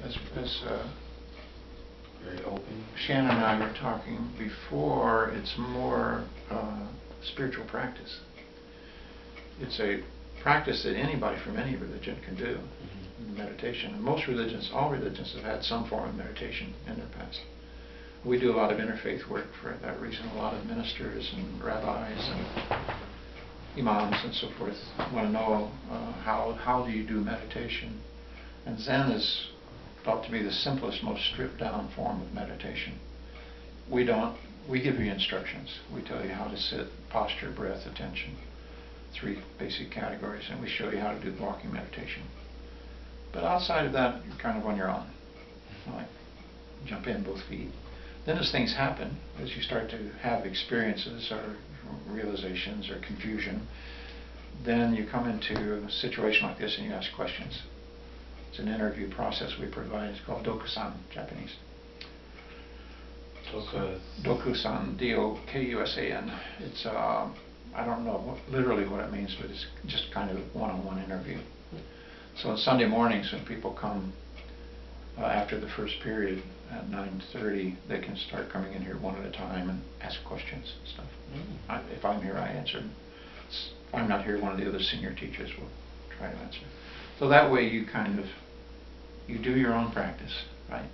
as very open. Shannon and I were talking before, it's more spiritual practice. It's a practice that anybody from any religion can do. Meditation. And most religions, all religions, have had some form of meditation in their past. We do a lot of interfaith work for that reason. A lot of ministers and rabbis and imams and so forth want to know how do you do meditation. And Zen is thought to be the simplest, most stripped down form of meditation. We give you instructions. We tell you how to sit, posture, breath, attention. 3 basic categories, and we show you how to do walking meditation. But outside of that, you're kind of on your own. Like, jump in both feet. Then as things happen, as you start to have experiences or realizations or confusion, then you come into a situation like this and you ask questions. It's an interview process we provide. It's called Dokusan, Japanese. Dokusan, D-O-K-U-S-A-N. It's, I don't know literally what it means, but it's just kind of one-on-one interview. So on Sunday mornings when people come after the first period at 9:30, they can start coming in here one at a time and ask questions and stuff. If I'm here, I answer. If I'm not here, one of the other senior teachers will try to answer. So that way you you do your own practice, right?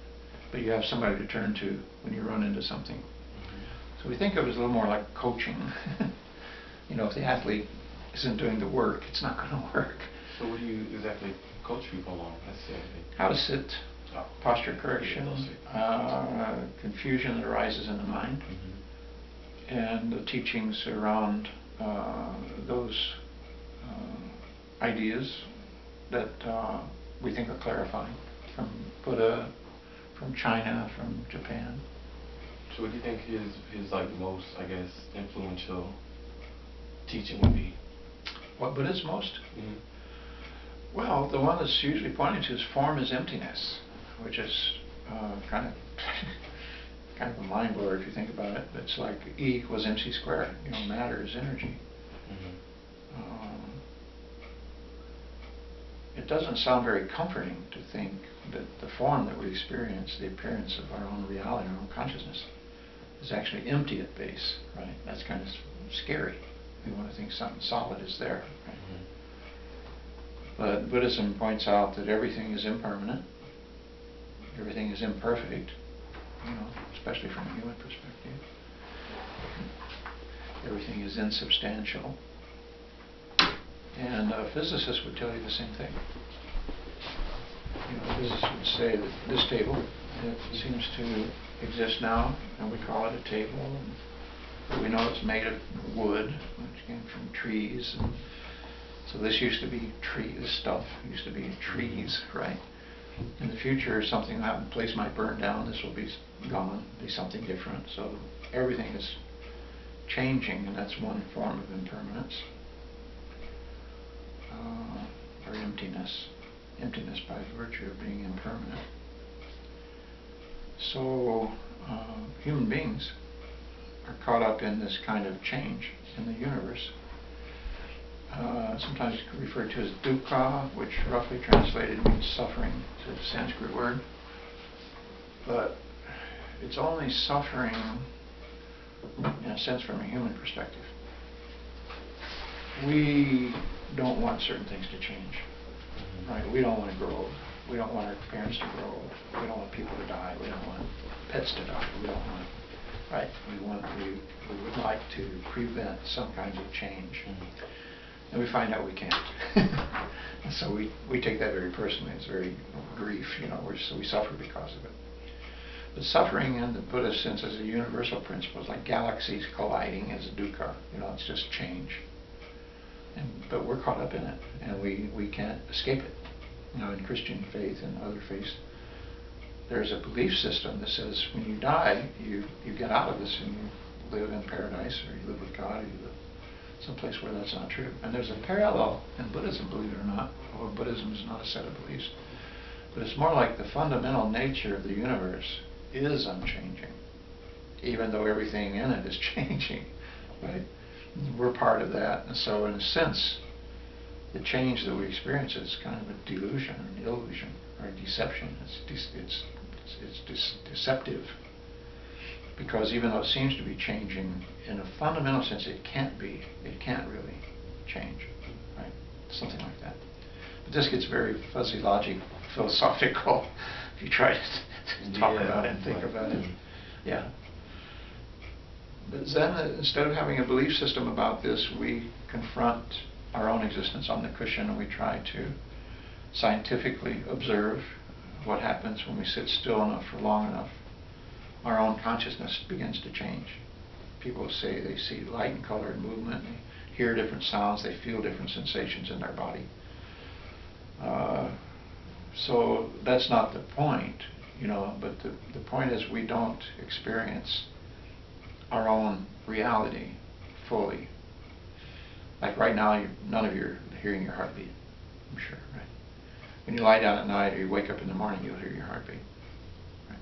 But you have somebody to turn to when you run into something. So we think of it as a little more like coaching. You know, if the athlete isn't doing the work, it's not going to work. So what do you exactly coach people on? How to sit, posture correction, confusion that arises in the mind, and the teachings around those ideas that we think are clarifying from Buddha, from China, from Japan. So what do you think his like most, I guess, influential teaching would be? What Buddha's most? Well, the one that's usually pointed to is form is emptiness, which is kind of a mind blower if you think about it. It's like E equals mc squared. You know, matter is energy. It doesn't sound very comforting to think that the form that we experience, the appearance of our own reality, our own consciousness, is actually empty at base, right? That's kind of scary. We want to think something solid is there, right? But Buddhism points out that everything is impermanent, everything is imperfect, you know, especially from a human perspective. Everything is insubstantial. And a physicist would tell you the same thing. You know, a physicist would say that this table, it seems to exist now, and we call it a table. But we know it's made of wood, which came from trees. And so this used to be this stuff used to be trees, right? In the future, something will happen, the place might burn down, this will be gone, be something different. So everything is changing, and that's one form of impermanence. Or emptiness. Emptiness by virtue of being impermanent. So human beings are caught up in this kind of change in the universe. Sometimes referred to as dukkha, which roughly translated means suffering. It's a Sanskrit word. But it's only suffering, in a sense, from a human perspective. We don't want certain things to change, right? We don't want to grow old. We don't want our parents to grow old. We don't want people to die. We don't want pets to die. We don't want, right? We would like to prevent some kinds of change. And we find out we can't. And so we take that very personally. It's very grief, you know, so we suffer because of it. But suffering in the Buddhist sense is a universal principle. It's like galaxies colliding as a dukkha. You know, it's just change. But we're caught up in it, and we can't escape it. You know, in Christian faith and other faiths, there's a belief system that says when you die, you get out of this and you live in paradise, or you live with God, or you live someplace where that's not true. And there's a parallel in Buddhism, believe it or not. Although Buddhism is not a set of beliefs, but it's more like the fundamental nature of the universe is unchanging, even though everything in it is changing, right? We're part of that, and so in a sense, the change that we experience is kind of a delusion, or an illusion, or a deception. It's deceptive, because even though it seems to be changing, in a fundamental sense, it can't be. It can't really change, right? Something like that. But this gets very fuzzy logic, philosophical, if you try to talk about it and think about it. Yeah. But Zen, instead of having a belief system about this, we confront our own existence on the cushion, and we try to scientifically observe what happens when we sit still enough for long enough. Our own consciousness begins to change. People say they see light and color and movement, they hear different sounds, they feel different sensations in their body. So that's not the point, but the point is we don't experience our own reality fully. Like right now, none of you are hearing your heartbeat, I'm sure, right? When you lie down at night or you wake up in the morning, you'll hear your heartbeat. Right?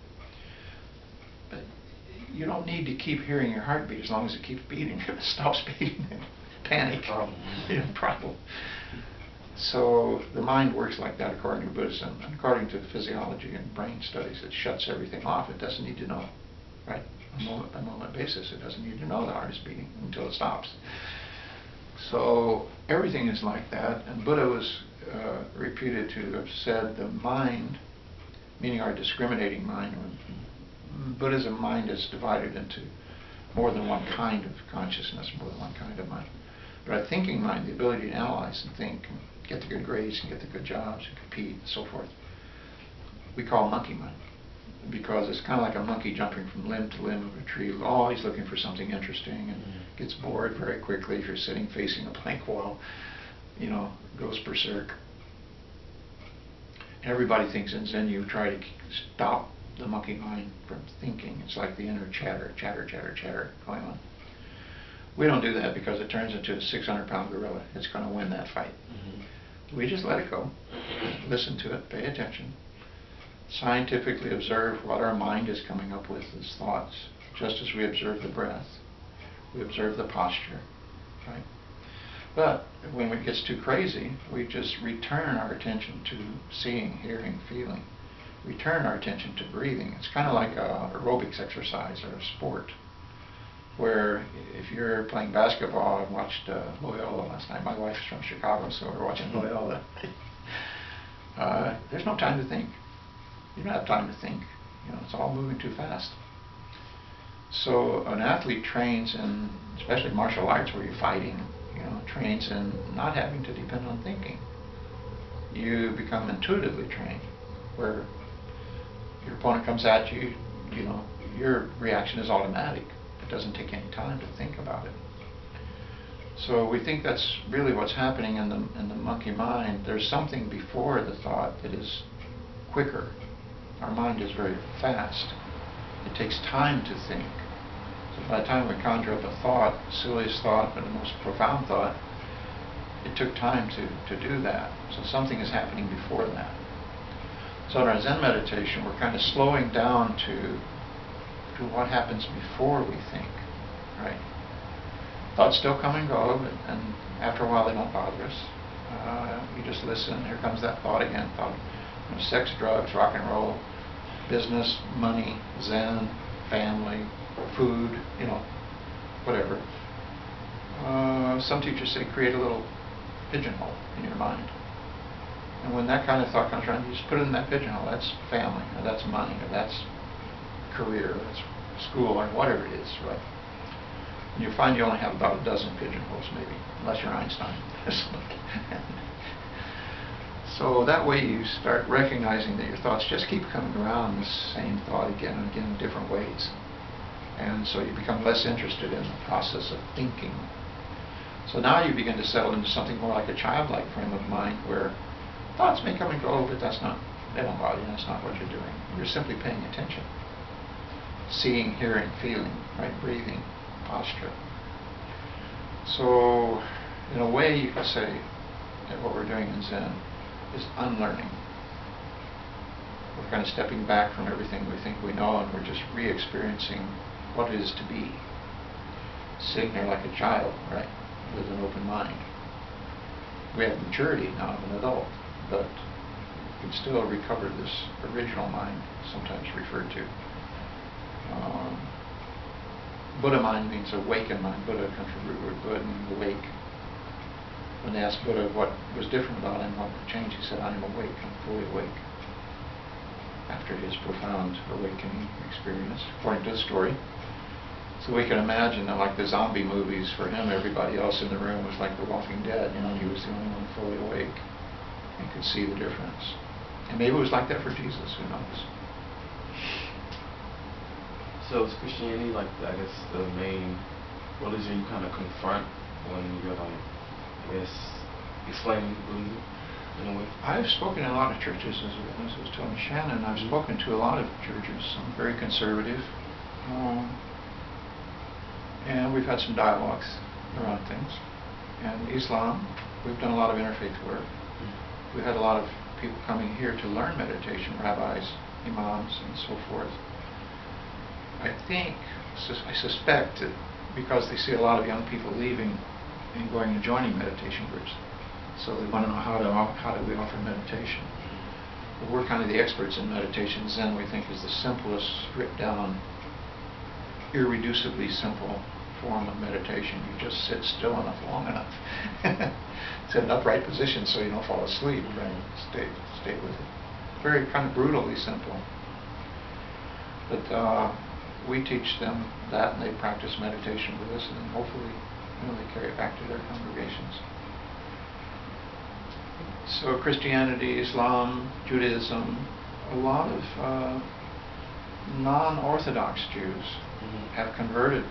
But you don't need to keep hearing your heartbeat as long as it keeps beating. If it stops beating, then panic. Problem. So the mind works like that according to Buddhism. And according to physiology and brain studies, it shuts everything off. It doesn't need to know, right? On a moment-by-moment basis, it doesn't need to know the heart is beating until it stops. So everything is like that, and Buddha was reputed to have said the mind, meaning our discriminating mind. Buddhism, mind is divided into more than one kind of consciousness, more than one kind of mind. But our thinking mind, the ability to analyze and think, and get the good grades, and get the good jobs, and compete, and so forth, we call monkey mind. Because it's kind of like a monkey jumping from limb to limb of a tree, always looking for something interesting, and gets bored very quickly if you're sitting facing a blank wall, goes berserk. Everybody thinks in Zen you try to stop the monkey mind from thinking. It's like the inner chatter going on. We don't do that because it turns into a 600-pound gorilla. It's going to win that fight. We just let it go, listen to it, pay attention, scientifically observe what our mind is coming up with as thoughts, just as we observe the breath, we observe the posture, right? But when it gets too crazy, we just return our attention to seeing, hearing, feeling. We turn our attention to breathing. It's kind of like an aerobics exercise or a sport, where if you're playing basketball, I watched Loyola last night. My wife's from Chicago, so we're watching Loyola. There's no time to think. You don't have time to think. It's all moving too fast. So an athlete trains in, especially martial arts where you're fighting, trains in not having to depend on thinking. You become intuitively trained, where your opponent comes at you, your reaction is automatic. It doesn't take any time to think about it. So we think that's really what's happening in the monkey mind. There's something before the thought that is quicker. Our mind is very fast. It takes time to think. So by the time we conjure up a thought, the silliest thought, but the most profound thought, it took time to do that. So something is happening before that. So in our Zen meditation, we're kind of slowing down to what happens before we think, right? Thoughts still come and go, and after a while they don't bother us. You just listen. Here comes that thought again. Thought, sex, drugs, rock and roll, business, money, Zen, family, food, whatever. Some teachers say create a little pigeonhole in your mind. And when that kind of thought comes around, you just put it in that pigeonhole. That's family, or that's money, or that's career, or that's school, or whatever it is, right? And you find you only have about a dozen pigeonholes, maybe, unless you're Einstein. So that way you start recognizing that your thoughts just keep coming around the same thought again and again in different ways. And so you become less interested in the process of thinking. So now you begin to settle into something more like a childlike frame of mind, where thoughts may come and go, but they don't bother you. That's not what you're doing. You're simply paying attention. Seeing, hearing, feeling, right? Breathing, posture. So in a way you could say that what we're doing in Zen is unlearning. We're kind of stepping back from everything we think we know, and we're just re-experiencing what it is to be. Sitting there like a child, right? With an open mind. We have maturity now of an adult, but can still recover this original mind, sometimes referred to. Buddha mind means awakened mind. Buddha comes from the root word Bud, meaning awake. When they asked Buddha what was different about him, what would change, he said, I am awake, I'm fully awake. After his profound awakening experience, according to the story. So we can imagine that, like the zombie movies, for him, everybody else in the room was like The Walking Dead. He was the only one fully awake and could see the difference. And maybe it was like that for Jesus, who knows? So is Christianity, like, I guess, the main religion you kind of confront when you're, like, I guess, explaining Buddhism in a way? I've spoken in a lot of churches, as I was telling Shannon. I've spoken to a lot of churches, some very conservative. And we've had some dialogues around things. And Islam, we've done a lot of interfaith work. We've had a lot of people coming here to learn meditation, rabbis, imams, and so forth. I suspect that because they see a lot of young people leaving and going and joining meditation groups, so they want to know how do we offer meditation. But we're kind of the experts in meditation. Zen, we think, is the simplest, stripped down, irreducibly simple form of meditation. You just sit still enough, long enough. It's in an upright position so you don't fall asleep. Right? Stay with it. Very kind of brutally simple. But we teach them that, and they practice meditation with us, and hopefully they carry it back to their congregations. So Christianity, Islam, Judaism, a lot of non-Orthodox Jews have converted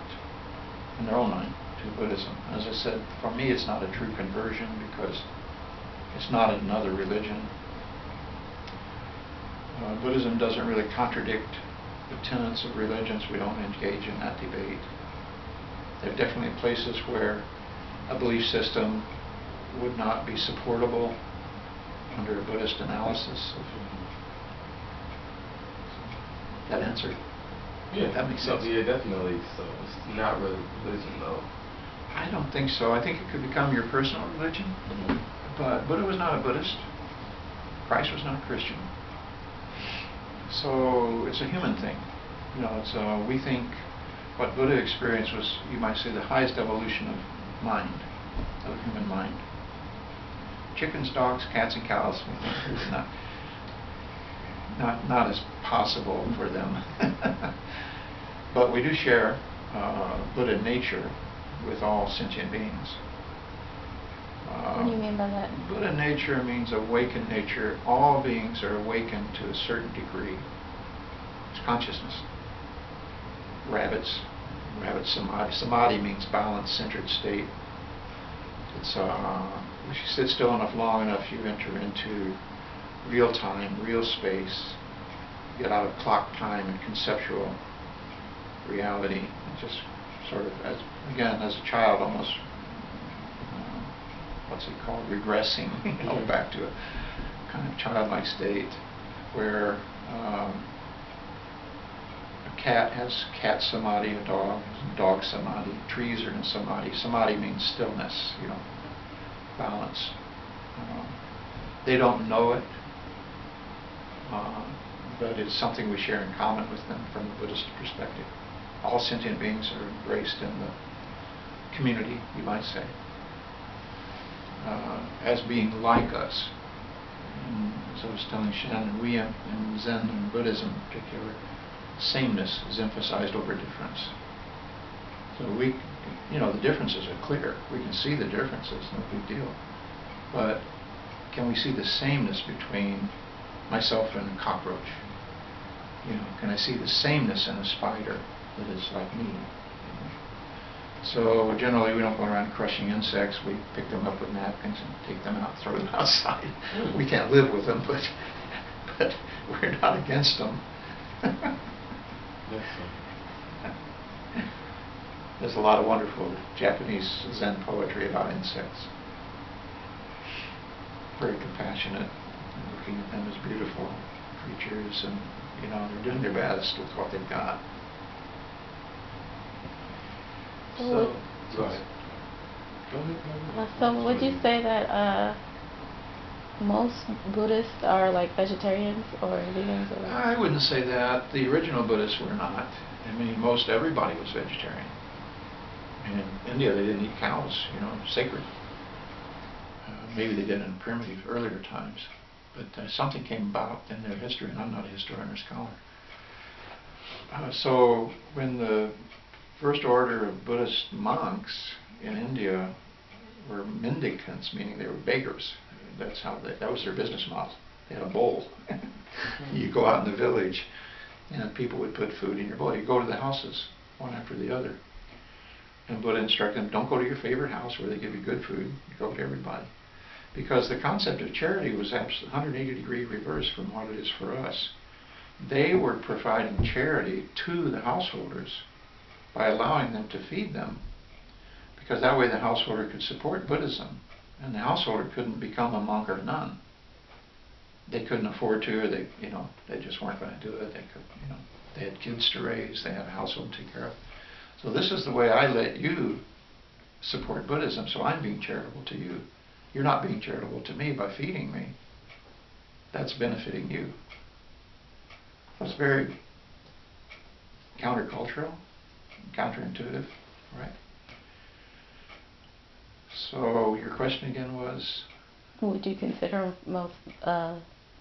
in their own mind to Buddhism. As I said, for me it's not a true conversion because it's not another religion. Buddhism doesn't really contradict the tenets of religions. We don't engage in that debate. There are definitely places where a belief system would not be supportable under a Buddhist analysis. That answer? Yeah, that makes sense. Yeah, definitely. So it's not really religion, though. I don't think so. I think it could become your personal religion. But Buddha was not a Buddhist. Christ was not a Christian. So it's a human thing. We think what Buddha experienced was, you might say, the highest evolution of mind, of human mind. Chickens, dogs, cats, and cows, not as possible for them. But we do share Buddha nature with all sentient beings. What do you mean by that? Buddha nature means awakened nature. All beings are awakened to a certain degree. It's consciousness. Rabbits samadhi. Samadhi means balanced, centered state. It's if you sit still enough, long enough, you enter into real time, real space. You get out of clock time and conceptual reality. And just sort of, as a child, almost, what's it called, regressing, back to a kind of childlike state where a cat has cat samadhi, a dog has dog samadhi, trees are in samadhi. Samadhi means stillness, balance. They don't know it, but it's something we share in common with them from the Buddhist perspective. All sentient beings are embraced in the community, you might say, as being like us. And as I was telling Shannon, we in Zen and Buddhism in particular, sameness is emphasized over difference. So the differences are clear. We can see the differences, no big deal. But can we see the sameness between myself and a cockroach? Can I see the sameness in a spider that is like me? So generally we don't go around crushing insects. We pick them up with napkins and take them out, throw them outside. We can't live with them, but we're not against them. There's a lot of wonderful Japanese Zen poetry about insects. Very compassionate, looking at them as beautiful creatures, and they're doing their best with what they've got. So, go ahead. So would you say that most Buddhists are like vegetarians or vegans? Or? I wouldn't say that. The original Buddhists were not. I mean, most everybody was vegetarian. And in India, they didn't eat cows, sacred. Maybe they did in primitive, earlier times. But something came about in their history, and I'm not a historian or scholar. So when the first order of Buddhist monks in India were mendicants, meaning they were beggars. That was their business model. They had a bowl. You go out in the village, and people would put food in your bowl. You go to the houses, one after the other. And Buddha instructed them, don't go to your favorite house where they give you good food. You go to everybody. Because the concept of charity was 180-degree reverse from what it is for us. They were providing charity to the householders by allowing them to feed them, because that way the householder could support Buddhism, and the householder couldn't become a monk or a nun. They couldn't afford to, or they just weren't going to do it. They had kids to raise, they had a household to take care of. So this is the way I let you support Buddhism, so I'm being charitable to you. You're not being charitable to me by feeding me. That's benefiting you. It's very countercultural, counterintuitive, right? So your question again was? Would you consider most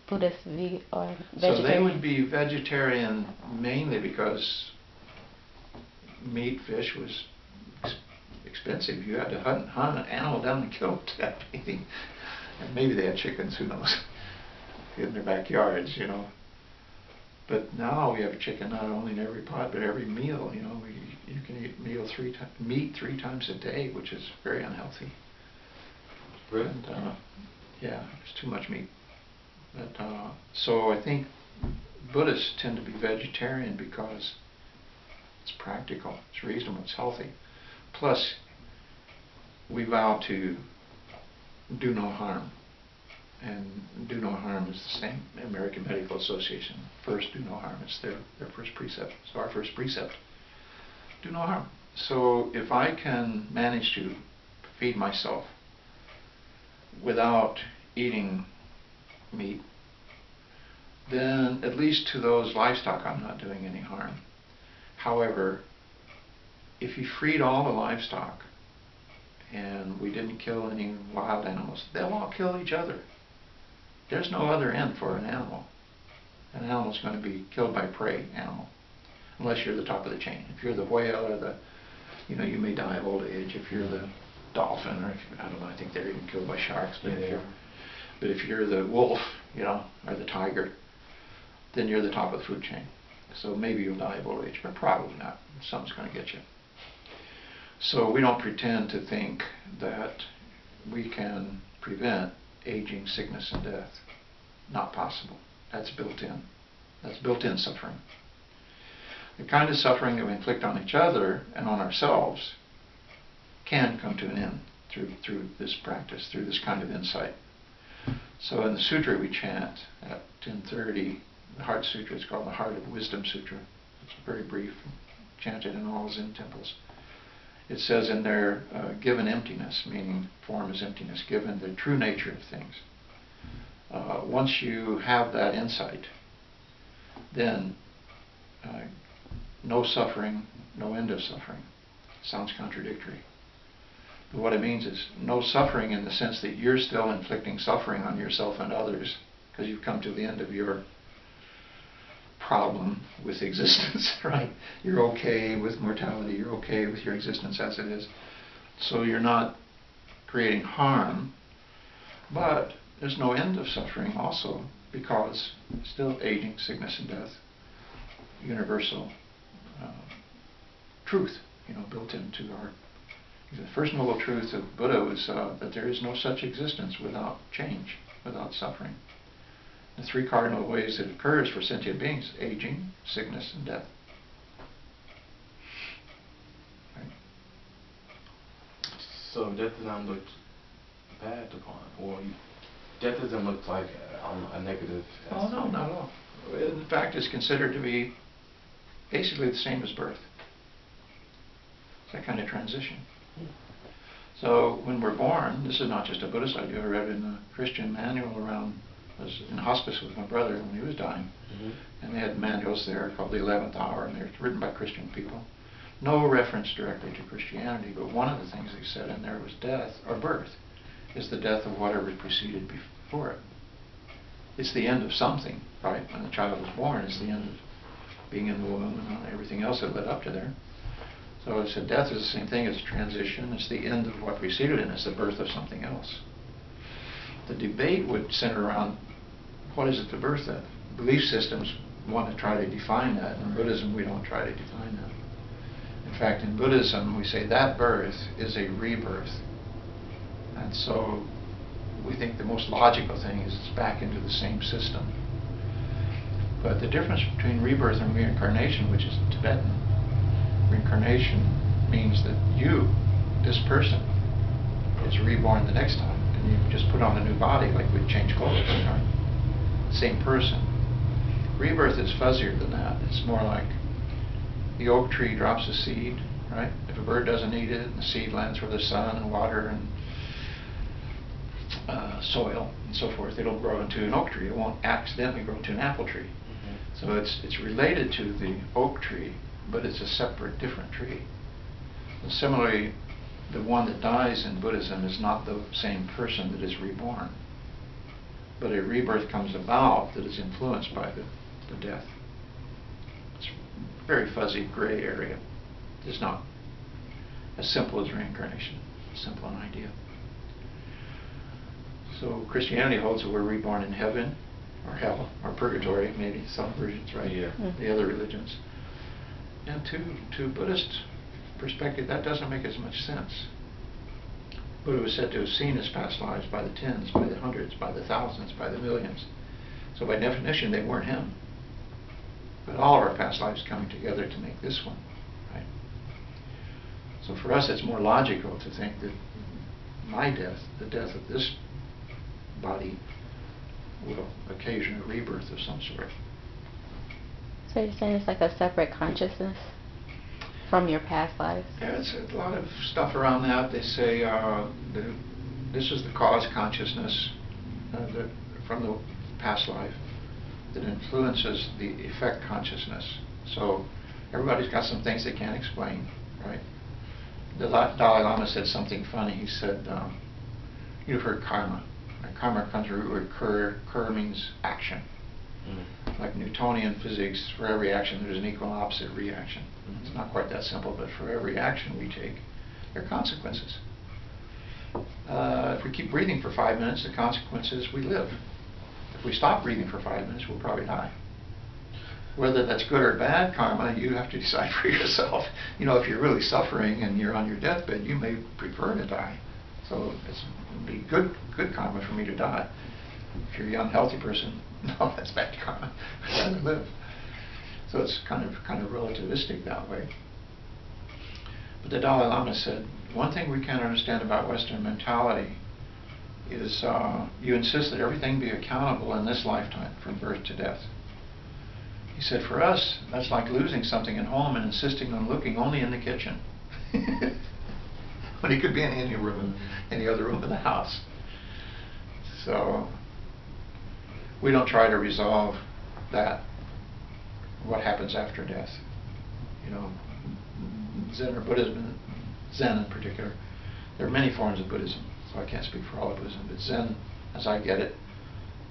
Buddhists or vegetarian? So they would be vegetarian mainly because meat, fish was expensive. You had to hunt an animal down and kill it to have anything. And maybe they had chickens, who knows, in their backyards, But now we have chicken not only in every pot, but every meal. You can eat meat 3 times a day, which is very unhealthy. Really? And, yeah, it's too much meat. But so I think Buddhists tend to be vegetarian because it's practical, it's reasonable, it's healthy. Plus, we vow to do no harm. And do no harm is the same. American Medical Association, first, do no harm. It's their first precept. So our first precept, do no harm. So if I can manage to feed myself without eating meat, then at least to those livestock I'm not doing any harm. However, if you freed all the livestock and we didn't kill any wild animals, they'll all kill each other. There's no other end for an animal. An animal's going to be killed by prey animal, unless you're the top of the chain. If you're the whale or you may die of old age. If you're the dolphin, or I don't know, I think they're even killed by sharks. But if you're the wolf, or the tiger, then you're the top of the food chain. So maybe you'll die of old age, but probably not. Something's going to get you. So we don't pretend to think that we can prevent aging, sickness, and death. Not possible. That's built in. That's built-in suffering. The kind of suffering that we inflict on each other and on ourselves can come to an end through this practice, through this kind of insight. So in the sutra we chant at 10:30, the Heart Sutra, it's called the Heart of Wisdom Sutra. It's very brief, chanted in all Zen temples. It says in there, given emptiness, meaning form is emptiness, given the true nature of things. Once you have that insight, then no suffering, no end of suffering. Sounds contradictory. But what it means is no suffering in the sense that you're still inflicting suffering on yourself and others because you've come to the end of your problem with existence, right? You're okay with mortality, you're okay with your existence as it is. So you're not creating harm, but there's no end of suffering also, because still aging, sickness, and death, universal truth, built into our. The first noble truth of Buddha was that there is no such existence without change, without suffering. The 3 cardinal ways it occurs for sentient beings: aging, sickness, and death. Right? So death does not look bad upon, or death doesn't look like a negative aspect. Oh, no, not at all. In fact, it's considered to be basically the same as birth. It's that kind of transition. So when we're born, this is not just a Buddhist idea. I read in a Christian manual around, I was in hospice with my brother when he was dying. And they had manuals there called the 11th Hour, and they're written by Christian people. No reference directly to Christianity, but one of the things they said in there was death, or birth, is the death of whatever preceded before it. It's the end of something, right? When the child was born, it's the end of being in the womb and everything else that led up to there. So it said death is the same thing as transition. It's the end of what preceded it, and it's the birth of something else. The debate would center around what is it the birth of? Belief systems want to try to define that. In Buddhism, we don't try to define that. In fact, in Buddhism, we say that birth is a rebirth. And so we think the most logical thing is it's back into the same system. But the difference between rebirth and reincarnation, which is Tibetan, reincarnation means that you, this person, is reborn the next time. And you just put on a new body like we'd change clothes, right? Same person. Rebirth is fuzzier than that. It's more like the oak tree drops a seed, right? If a bird doesn't eat it, and the seed lands where there's sun and water and soil and so forth, it'll grow into an oak tree. It won't accidentally grow into an apple tree. So it's related to the oak tree, but it's a separate, different tree. And similarly, the one that dies in Buddhism is not the same person that is reborn, but a rebirth comes about that is influenced by the death. It's a very fuzzy gray area. It's not as simple as reincarnation. It's simple an idea. So Christianity holds that we're reborn in heaven or hell or purgatory, maybe some versions, right? Yeah. The other religions. And to Buddhist perspective, that doesn't make as much sense. Buddha was said to have seen his past lives by the tens, by the hundreds, by the thousands, by the millions. So by definition, they weren't him. But all of our past lives coming together to make this one, right? So for us, it's more logical to think that my death, the death of this body, will occasion a rebirth of some sort. So you're saying it's like a separate consciousness from your past lives? Yeah, it's a lot of stuff around that. They say this is the cause consciousness from the past life that influences the effect consciousness. So everybody's got some things they can't explain, right? The Dalai Lama said something funny. He said, you've heard karma. Karma comes from the root word kur means action. Like Newtonian physics, for every action there's an equal and opposite reaction. It's not quite that simple, but for every action we take, there are consequences. If we keep breathing for 5 minutes, the consequence is we live. If we stop breathing for 5 minutes, we'll probably die. Whether that's good or bad karma, you have to decide for yourself. You know, if you're really suffering and you're on your deathbed, you may prefer to die. So it would be good karma for me to die. If you're a young, healthy person, no, that's bad karma. I'd rather live. So it's kind of relativistic that way. But the Dalai Lama said, one thing we can't understand about Western mentality is you insist that everything be accountable in this lifetime, from birth to death. He said, for us, that's like losing something at home and insisting on looking only in the kitchen. When it could be in any room, any other room in the house. So we don't try to resolve that, what happens after death. You know, Zen or Buddhism, Zen in particular, there are many forms of Buddhism, so I can't speak for all of Buddhism, but Zen, as I get it,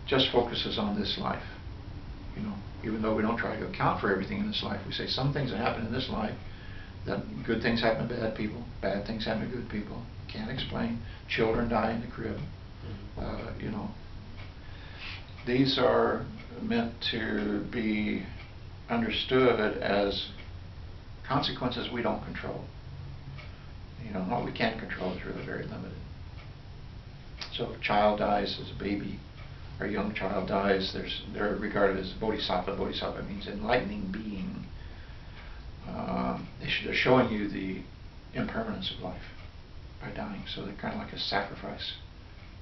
just focuses on this life. You know, even though we don't try to account for everything in this life, we say some things that happen in this life, that good things happen to bad people, bad things happen to good people. Can't explain. Children die in the crib. You know, these are meant to be understood as consequences we don't control. You know, what we can control is really very limited. So if a child dies as a baby, or a young child dies, they're regarded as a bodhisattva. Bodhisattva means enlightening being. They're showing you the impermanence of life by dying. So they're kind of like a sacrifice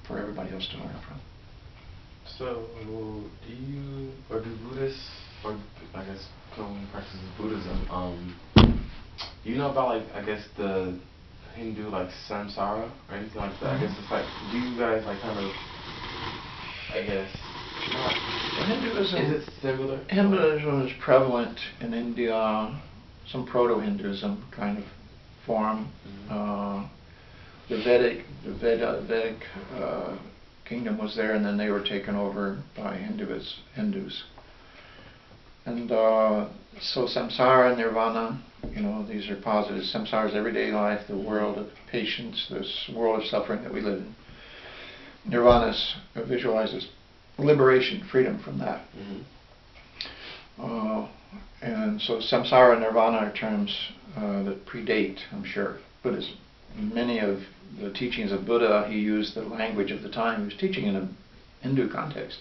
for everybody else to learn from. So, do Buddhists, or I guess someone who practices Buddhism, do you know about, like, I guess the Hindu like samsara or anything like that? I guess it's like, do you guys like kind of, I guess, Hinduism, is it similar? Hinduism is prevalent in India, some proto-Hinduism kind of form. The Vedic kingdom was there, and then they were taken over by Hindus. And so samsara, nirvana, these are positive. Samsara is everyday life, the world of patience, this world of suffering that we live in. Nirvana visualizes liberation, freedom from that. And so samsara and nirvana are terms that predate, I'm sure, Buddhism. Many of the teachings of Buddha, he used the language of the time. He was teaching in a Hindu context.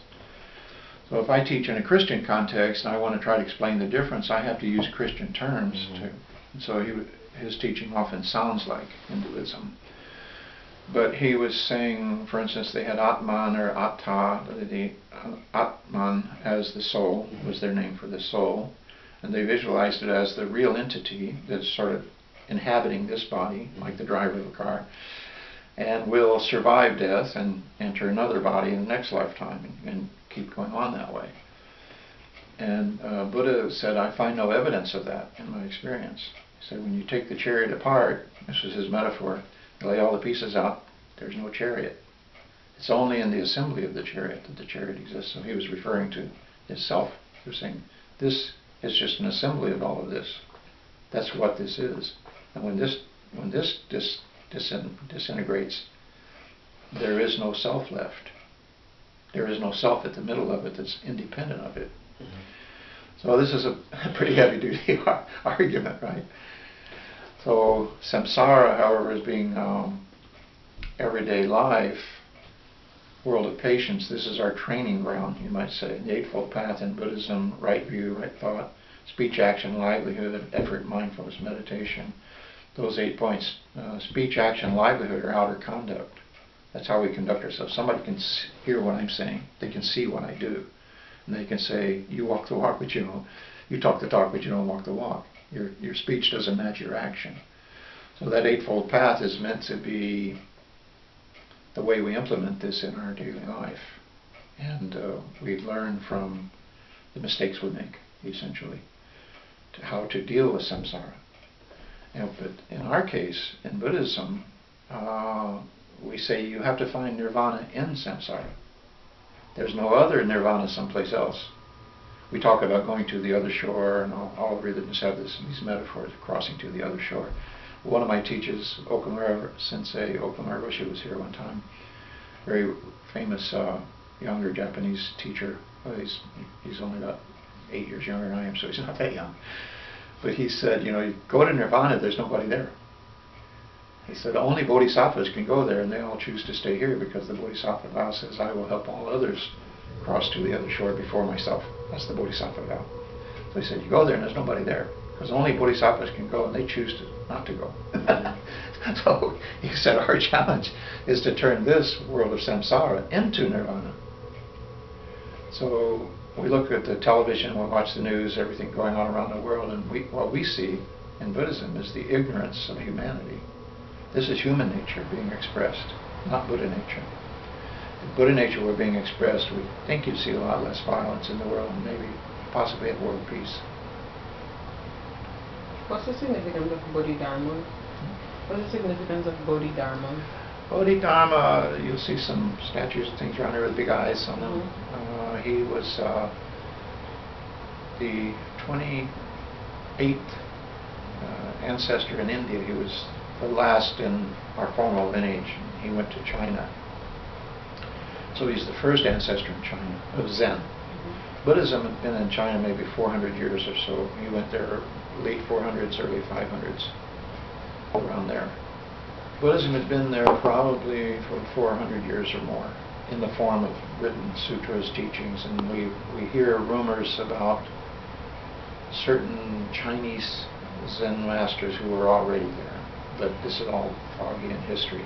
So if I teach in a Christian context and I want to try to explain the difference, I have to use Christian terms too. So his teaching often sounds like Hinduism. But he was saying, for instance, they had Atman or Atta, the Atman as the soul, was their name for the soul. And they visualized it as the real entity that's sort of inhabiting this body, like the driver of a car, and will survive death and enter another body in the next lifetime and keep going on that way. And Buddha said, I find no evidence of that in my experience. He said, when you take the chariot apart, this was his metaphor, you lay all the pieces out, there's no chariot. It's only in the assembly of the chariot that the chariot exists. So he was referring to his self. He was saying, this is just an assembly of all of this. That's what this is. And when this disintegrates, there is no self left. There is no self at the middle of it that's independent of it. So this is a pretty heavy-duty argument, right? So samsara, however, is being everyday life, world of patience. This is our training ground, you might say. The Eightfold Path in Buddhism, right view, right thought, speech, action, livelihood, effort, mindfulness, meditation. Those 8 points, speech, action, livelihood, are outer conduct. That's how we conduct ourselves. Somebody can hear what I'm saying. They can see what I do. And they can say, you walk the walk, but you talk the talk, but you don't walk the walk. Your speech doesn't match your action. So that Eightfold Path is meant to be the way we implement this in our daily life. And we learn from the mistakes we make, essentially, to how to deal with samsara. But in our case, in Buddhism, we say you have to find nirvana in samsara. There's no other nirvana someplace else. We talk about going to the other shore, and all religions have these metaphors of crossing to the other shore. One of my teachers, Okamura Sensei, Okamura Roshi, was here one time. Very famous younger Japanese teacher. Well, he's only about 8 years younger than I am, so he's not that young. But he said, you go to nirvana, there's nobody there. He said, only bodhisattvas can go there, and they all choose to stay here because the bodhisattva vow says, I will help all others cross to the other shore before myself. That's the bodhisattva vow. So he said, you go there and there's nobody there, because only bodhisattvas can go, and they choose not to go. So he said, our challenge is to turn this world of samsara into nirvana. So we look at the television, we watch the news, everything going on around the world, and what we see in Buddhism is the ignorance of humanity. This is human nature being expressed, not Buddha nature. If Buddha nature were being expressed, we think you'd see a lot less violence in the world, and maybe possibly a world peace. What's the significance of Bodhidharma? What's the significance of Bodhidharma? Bodhidharma, you'll see some statues and things around here with big eyes on them. He was the 28th ancestor in India. He was the last in our formal lineage. He went to China. So he's the first ancestor in China of Zen. Buddhism had been in China maybe 400 years or so. He went there late 400s, early 500s, around there. Buddhism had been there probably for 400 years or more in the form of written sutras, teachings, and we hear rumors about certain Chinese Zen masters who were already there, but this is all foggy in history.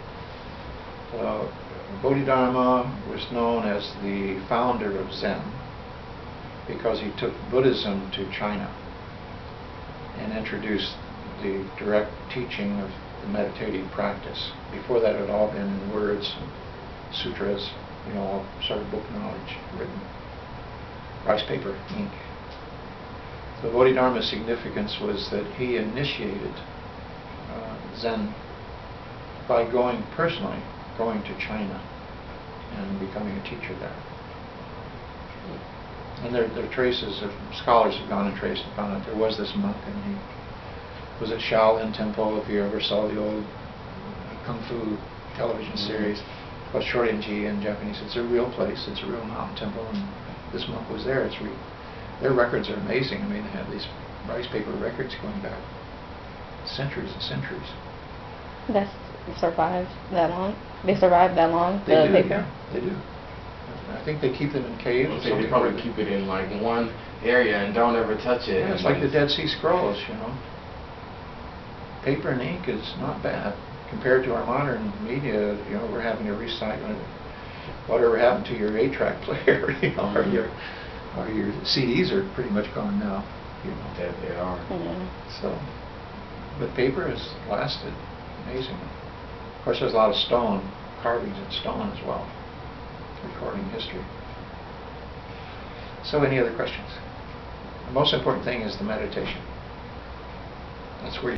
Bodhidharma was known as the founder of Zen because he took Buddhism to China and introduced the direct teaching of the meditative practice. Before that, it had all been in words, sutras, all sort of book knowledge written, rice paper, ink. The Bodhidharma's significance was that he initiated Zen by going to China and becoming a teacher there. And there are traces of scholars have gone and traced and found out there was this monk, and he was at Shaolin Temple. If you ever saw the old Kung Fu television series, called Shorinji in Japanese, it's a real place. It's a real mountain temple, and this monk was there. Their records are amazing. I mean, they have these rice paper records going back centuries and centuries. That's survived that long? They survived that long? They do, paper? yeah, they do. I think they keep them in caves. They probably keep it in like one area and don't ever touch it. Yeah, it's like the Dead Sea Scrolls, Paper and ink is not bad compared to our modern media. We're having to recycle whatever happened to your 8-track player, or your CDs are pretty much gone now. That they are. Yeah. So, but paper has lasted amazingly. Of course, there's a lot of stone carvings in stone as well, recording history. So, any other questions? The most important thing is the meditation. That's where